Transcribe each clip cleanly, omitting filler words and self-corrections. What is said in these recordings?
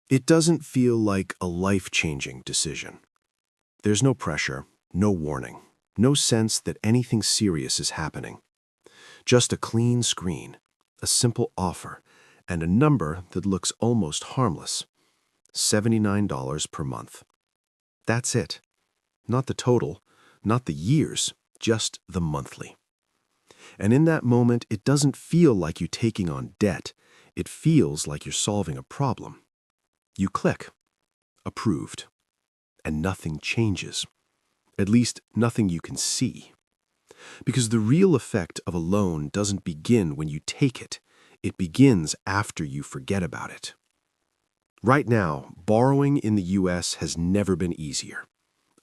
It doesn't feel like a life-changing decision. There's no pressure, no warning, no sense that anything serious is happening. Just a clean screen, a simple offer, and a number that looks almost harmless. $79 per month. That's it. Not the total, not the years, just the monthly. And in that moment, it doesn't feel like you taking on debt. It feels like you're solving a problem. You click. Approved. And nothing changes. At least, nothing you can see. Because the real effect of a loan doesn't begin when you take it. It begins after you forget about it. Right now, borrowing in the US has never been easier.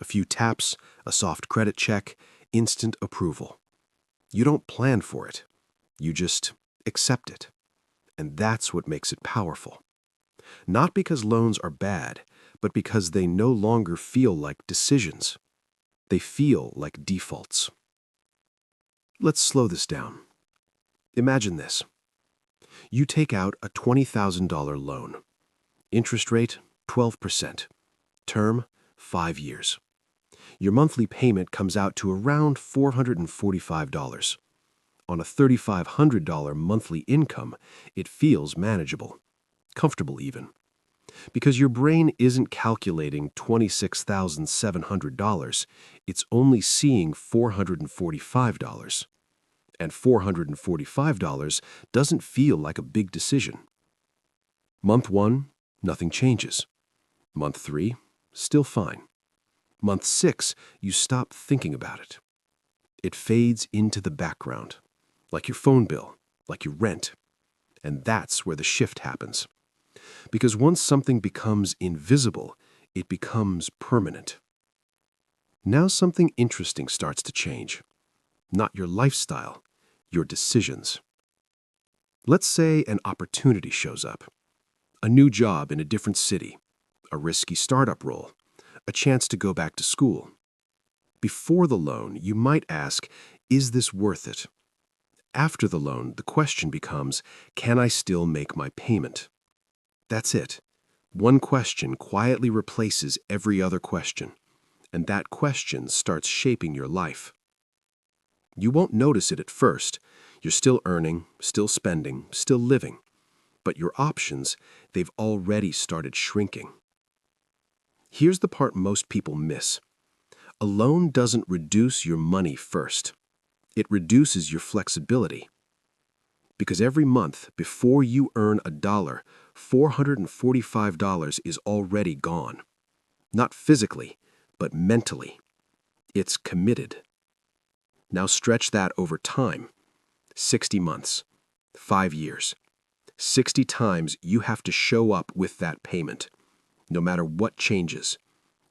A few taps, a soft credit check, instant approval. You don't plan for it. You just accept it. And that's what makes it powerful. Not because loans are bad, but because they no longer feel like decisions. They feel like defaults. Let's slow this down. Imagine this. You take out a $20,000 loan. Interest rate, 12%. Term, 5 years. Your monthly payment comes out to around $445. On a $3,500 monthly income, it feels manageable, comfortable even. Because your brain isn't calculating $26,700, it's only seeing $445. And $445 doesn't feel like a big decision. Month 1, nothing changes. Month 3, still fine. Month 6, you stop thinking about it. It fades into the background, like your phone bill, like your rent. And that's where the shift happens. Because once something becomes invisible, it becomes permanent. Now something interesting starts to change. Not your lifestyle, your decisions. Let's say an opportunity shows up. A new job in a different city, a risky startup role, a chance to go back to school. Before the loan, you might ask, is this worth it? After the loan, the question becomes, can I still make my payment? That's it. One question quietly replaces every other question, and that question starts shaping your life. You won't notice it at first. You're still earning, still spending, still living. But your options, they've already started shrinking. Here's the part most people miss. A loan doesn't reduce your money first. It reduces your flexibility. Because every month, before you earn a dollar, $445 is already gone. Not physically, but mentally. It's committed. Now stretch that over time. 60 months, 5 years. 60 times you have to show up with that payment, no matter what changes.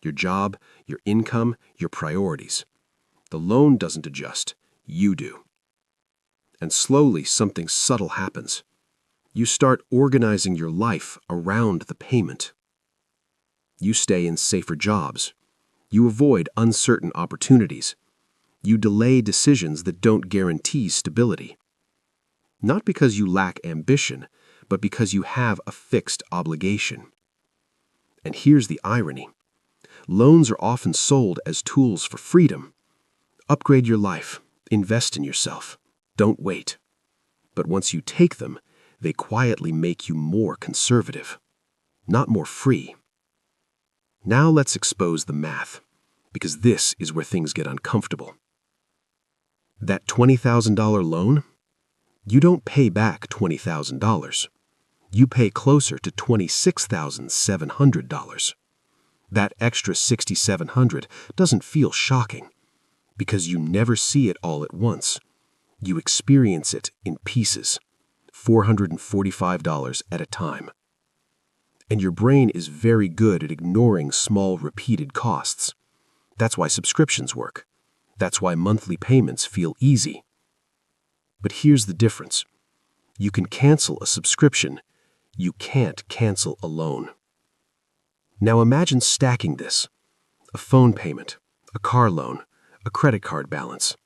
Your job, your income, your priorities. The loan doesn't adjust, you do. And slowly something subtle happens. You start organizing your life around the payment. You stay in safer jobs. You avoid uncertain opportunities. You delay decisions that don't guarantee stability. Not because you lack ambition, but because you have a fixed obligation. And here's the irony. Loans are often sold as tools for freedom. Upgrade your life. Invest in yourself. Don't wait. But once you take them, they quietly make you more conservative, not more free. Now let's expose the math, because this is where things get uncomfortable. That $20,000 loan? You don't pay back $20,000. You pay closer to $26,700. That extra $6,700 doesn't feel shocking, because you never see it all at once. You experience it in pieces, $445 at a time. And your brain is very good at ignoring small, repeated costs. That's why subscriptions work. That's why monthly payments feel easy. But here's the difference. You can cancel a subscription. You can't cancel a loan. Now imagine stacking this. A phone payment, a car loan, a credit card balance.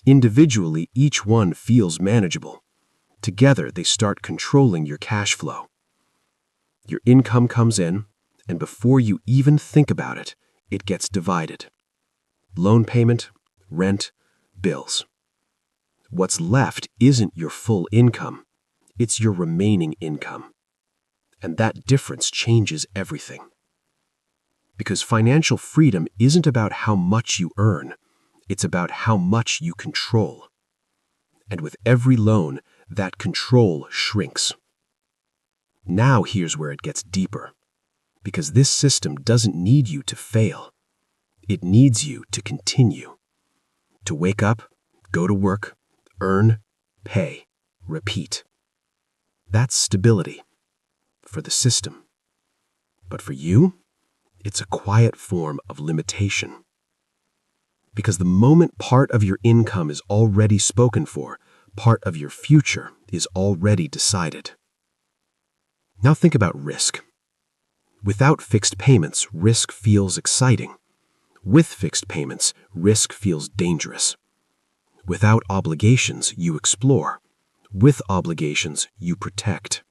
Individually, each one feels manageable. Together, they start controlling your cash flow. Your income comes in, and before you even think about it, it gets divided. Loan payment, rent, bills. What's left isn't your full income, it's your remaining income. And that difference changes everything. Because financial freedom isn't about how much you earn, it's about how much you control. And with every loan, that control shrinks. Now here's where it gets deeper. Because this system doesn't need you to fail. It needs you to continue. To wake up, go to work, earn, pay, repeat. That's stability for the system. But for you, it's a quiet form of limitation. Because the moment part of your income is already spoken for, part of your future is already decided. Now think about risk. Without fixed payments, risk feels exciting. With fixed payments, risk feels dangerous. Without obligations, you explore. With obligations, you protect.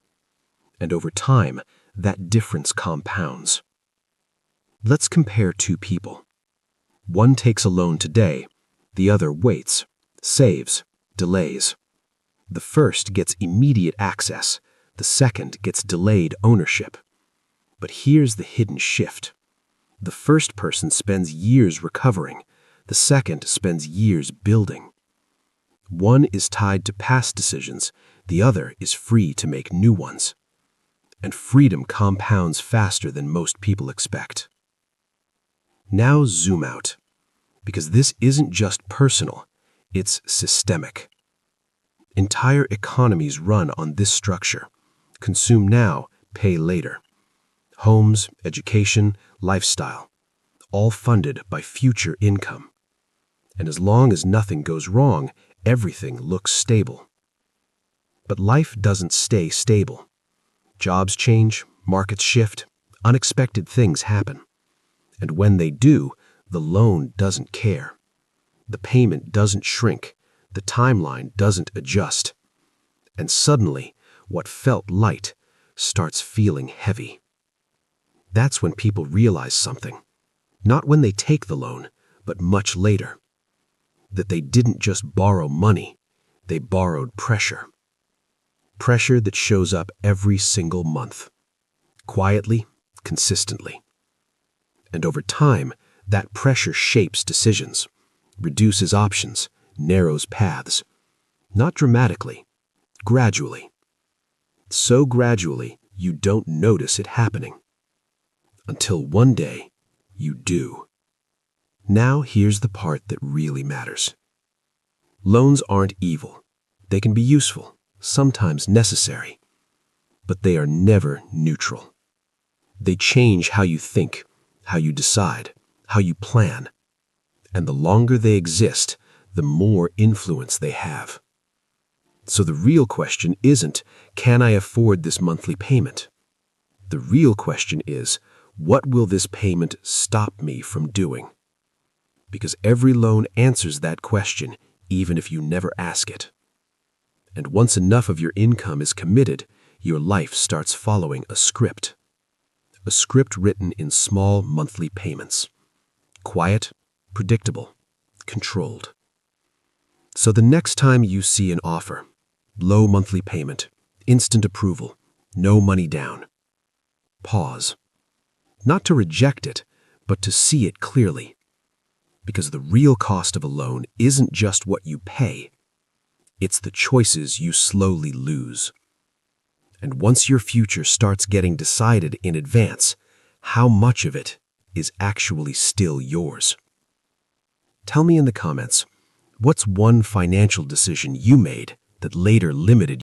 And over time, that difference compounds. Let's compare two people. One takes a loan today, the other waits, saves, delays. The first gets immediate access, the second gets delayed ownership. But here's the hidden shift. The first person spends years recovering, the second spends years building. One is tied to past decisions, the other is free to make new ones. And freedom compounds faster than most people expect. Now zoom out, because this isn't just personal, it's systemic. Entire economies run on this structure. Consume now, pay later. Homes, education, lifestyle, all funded by future income. And as long as nothing goes wrong, everything looks stable. But life doesn't stay stable. Jobs change, markets shift, unexpected things happen. And when they do, the loan doesn't care. The payment doesn't shrink, the timeline doesn't adjust. And suddenly, what felt light starts feeling heavy. That's when people realize something. Not when they take the loan, but much later. That they didn't just borrow money, they borrowed pressure. Pressure that shows up every single month. Quietly, consistently. And over time, that pressure shapes decisions, reduces options, narrows paths. Not dramatically, gradually. So gradually, you don't notice it happening. Until one day, you do. Now here's the part that really matters. Loans aren't evil. They can be useful, sometimes necessary. But they are never neutral. They change how you think, how you decide, how you plan. And the longer they exist, the more influence they have. So the real question isn't, can I afford this monthly payment? The real question is, what will this payment stop me from doing? Because every loan answers that question, even if you never ask it. And once enough of your income is committed, your life starts following a script. A script written in small monthly payments. Quiet, predictable, controlled. So the next time you see an offer, low monthly payment, instant approval, no money down, pause. Not to reject it, but to see it clearly. Because the real cost of a loan isn't just what you pay. It's the choices you slowly lose. And once your future starts getting decided in advance, how much of it is actually still yours? Tell me in the comments, what's one financial decision you made that later limited